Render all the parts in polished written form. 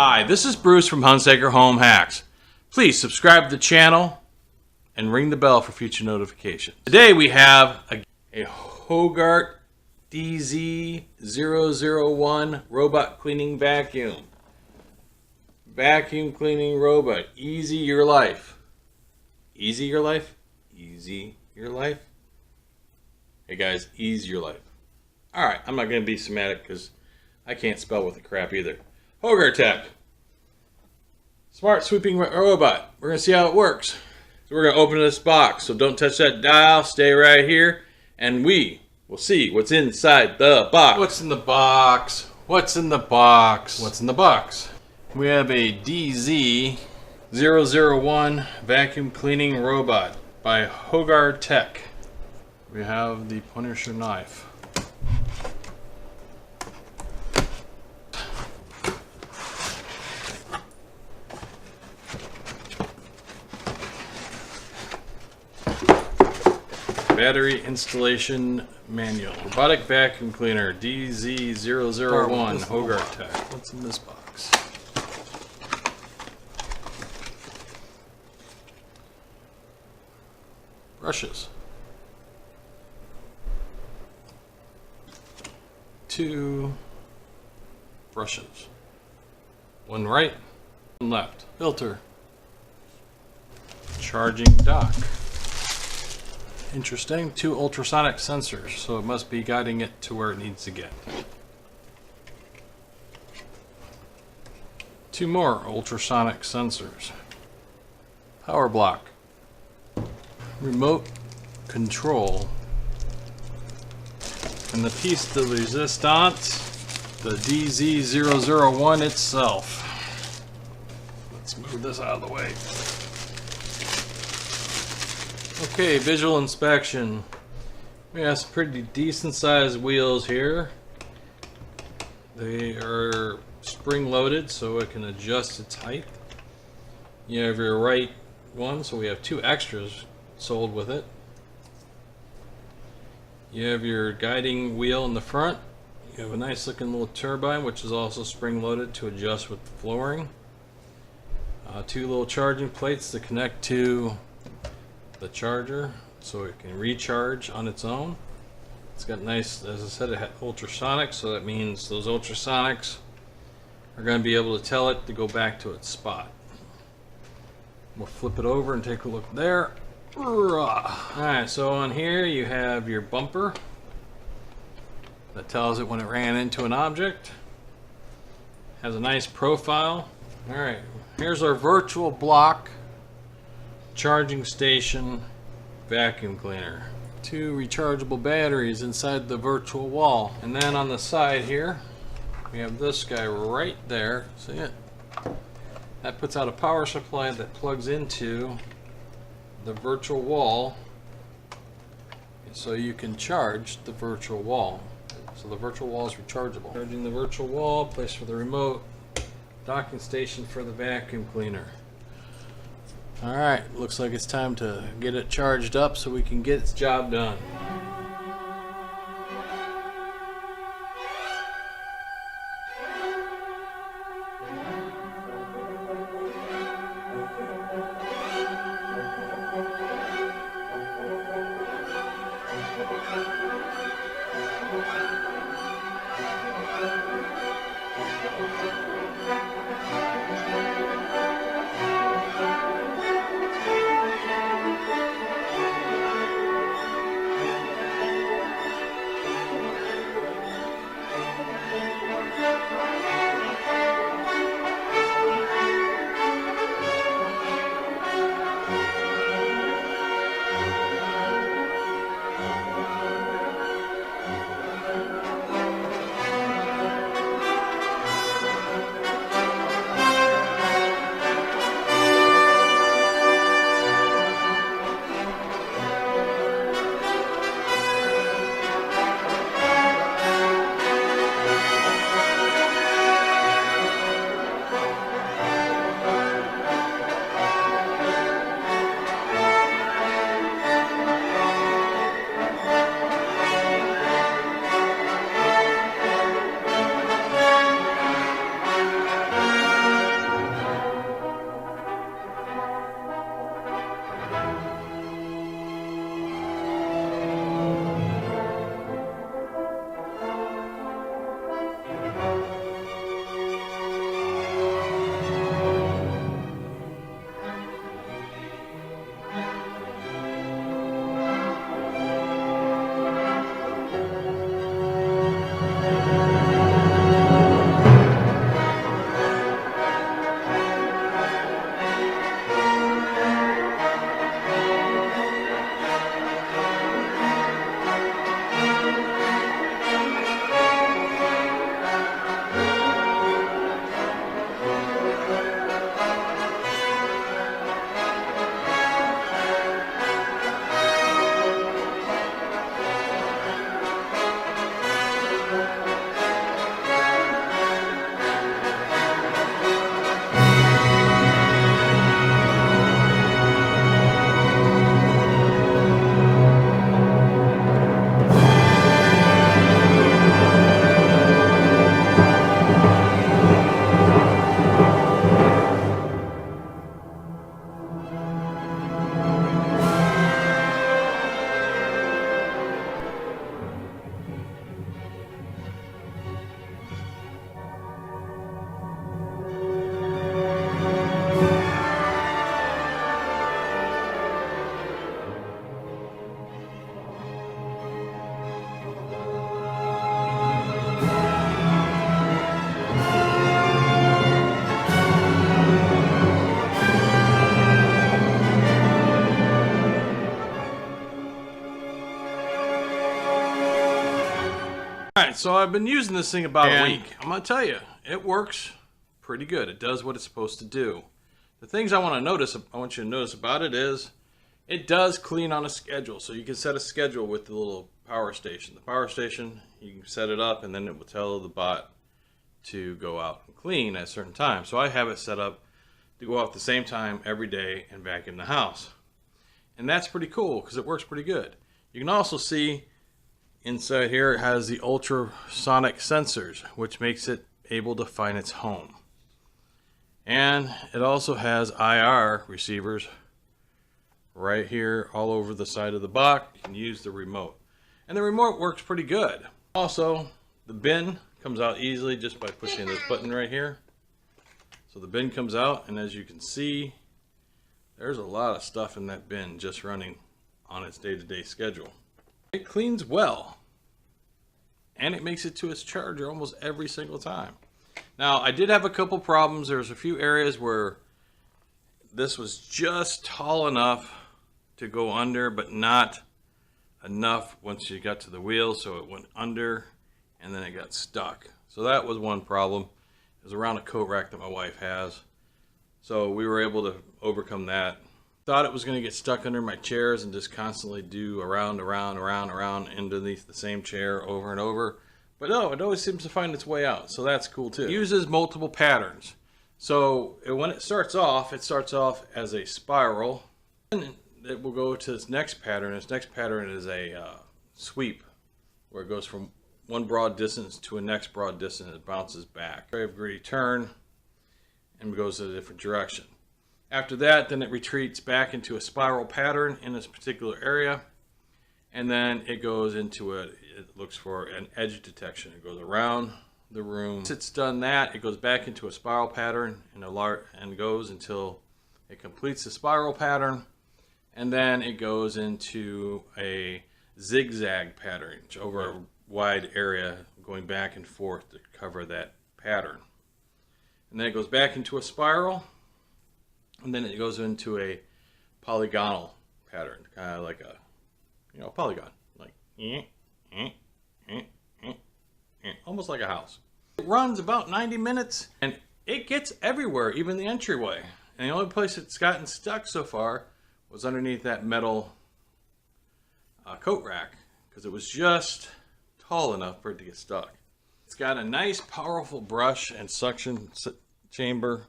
Hi, this is Bruce from Hunsaker Home Hacks. Please subscribe to the channel and ring the bell for future notifications. Today we have a Hogar DZ001 robot cleaning vacuum. Vacuum cleaning robot. Easy your life. Easy your life? Easy your life? Hey guys, ease your life. Alright, I'm not going to be semantic because I can't spell with the crap either. Hogar Tech. Smart sweeping robot. We're going to see how it works. So we're going to open this box. So don't touch that dial. Stay right here. And we will see what's inside the box. What's in the box? What's in the box? What's in the box? We have a DZ001 vacuum cleaning robot by Hogar Tech. We have the Punisher knife. Battery installation manual. Robotic vacuum cleaner DZ001 Hogar Tech. What's in this box? Brushes. 2 brushes. One right, one left. Filter. Charging dock. Interesting. 2 ultrasonic sensors, so it must be guiding it to where it needs to get. 2 more ultrasonic sensors. Power block. Remote control. And the piece de resistance, the DZ001 itself. Let's move this out of the way. Okay, visual inspection. We have some pretty decent sized wheels here. They are spring loaded so it can adjust its height. You have your right one, so we have 2 extras sold with it. You have your guiding wheel in the front. You have a nice looking little turbine which is also spring loaded to adjust with the flooring. 2 little charging plates to connect to the charger so it can recharge on its own. It's got nice, as I said, it had ultrasonics, so that means those ultrasonics are going to be able to tell it to go back to its spot. We'll flip it over and take a look there. Alright, so on here you have your bumper that tells it when it ran into an object. Has a nice profile. Alright, here's our virtual block charging station vacuum cleaner. 2 rechargeable batteries inside the virtual wall. And then on the side here we have this guy right there. See it? That puts out a power supply that plugs into the virtual wall so you can charge the virtual wall. So the virtual wall is rechargeable. Charging the virtual wall, place for the remote, docking station for the vacuum cleaner. Alright, looks like it's time to get it charged up so we can get its job done. Alright, so I've been using this thing about a week. I'm going to tell you, it works pretty good. It does what it's supposed to do. The things I want you to notice about it is it does clean on a schedule. So you can set a schedule with the little power station. The power station, you can set it up and then it will tell the bot to go out and clean at a certain time. So I have it set up to go out at the same time every day and vacuum the house. And that's pretty cool because it works pretty good. You can also see inside here it has the ultrasonic sensors, which makes it able to find its home. And it also has IR receivers right here all over the side of the box. You can use the remote. And the remote works pretty good. Also, the bin comes out easily just by pushing this button right here. So the bin comes out, and as you can see, there's a lot of stuff in that bin just running on its day-to-day schedule. It cleans well, and it makes it to its charger almost every single time. Now, I did have a couple problems. There was a few areas where this was just tall enough to go under, but not enough once you got to the wheel, so it went under and then it got stuck. So that was one problem. It was around a coat rack that my wife has. So we were able to overcome that. Thought it was going to get stuck under my chairs and just constantly do around underneath the same chair over and over. But no, it always seems to find its way out. So that's cool too. It uses multiple patterns. So when it starts off as a spiral. And it will go to its next pattern. Its next pattern is a sweep, where it goes from one broad distance to a next broad distance. It bounces back. Very gritty turn and goes in a different direction. After that, then it retreats back into a spiral pattern in this particular area, and then it goes into it looks for an edge detection. It goes around the room. Once it's done that, it goes back into a spiral pattern and goes until it completes the spiral pattern, and then it goes into a zigzag pattern over a wide area, going back and forth to cover that pattern. And then it goes back into a spiral, and then it goes into a polygonal pattern, kind of like a polygon, like almost like a house. It runs about 90 minutes, and it gets everywhere, even the entryway. And the only place it's gotten stuck so far was underneath that metal coat rack, because it was just tall enough for it to get stuck. It's got a nice powerful brush and suction chamber.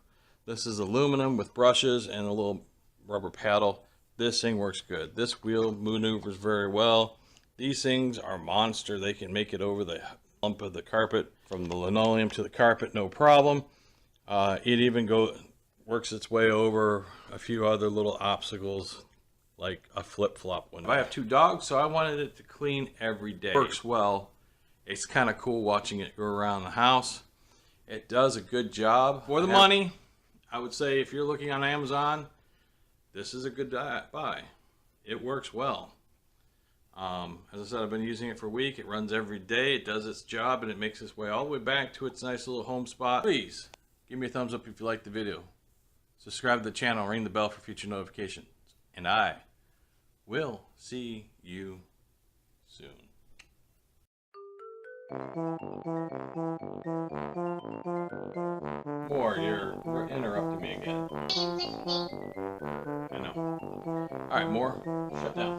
This is aluminum with brushes and a little rubber paddle. This thing works good. This wheel maneuvers very well. These things are monster. They can make it over the lump of the carpet, from the linoleum to the carpet, no problem. It even works its way over a few other little obstacles, like a flip-flop one. I have 2 dogs, so I wanted it to clean every day. It works well. It's kind of cool watching it go around the house. It does a good job. For the money, I would say if you're looking on Amazon, this is a good buy. It works well. As I said, I've been using it for a week. It runs every day. It does its job, and it makes its way all the way back to its nice little home spot. Please give me a thumbs up if you liked the video. Subscribe to the channel, ring the bell for future notifications. And I will see you soon. More, you're interrupting me again. I know. Alright, more, shut down.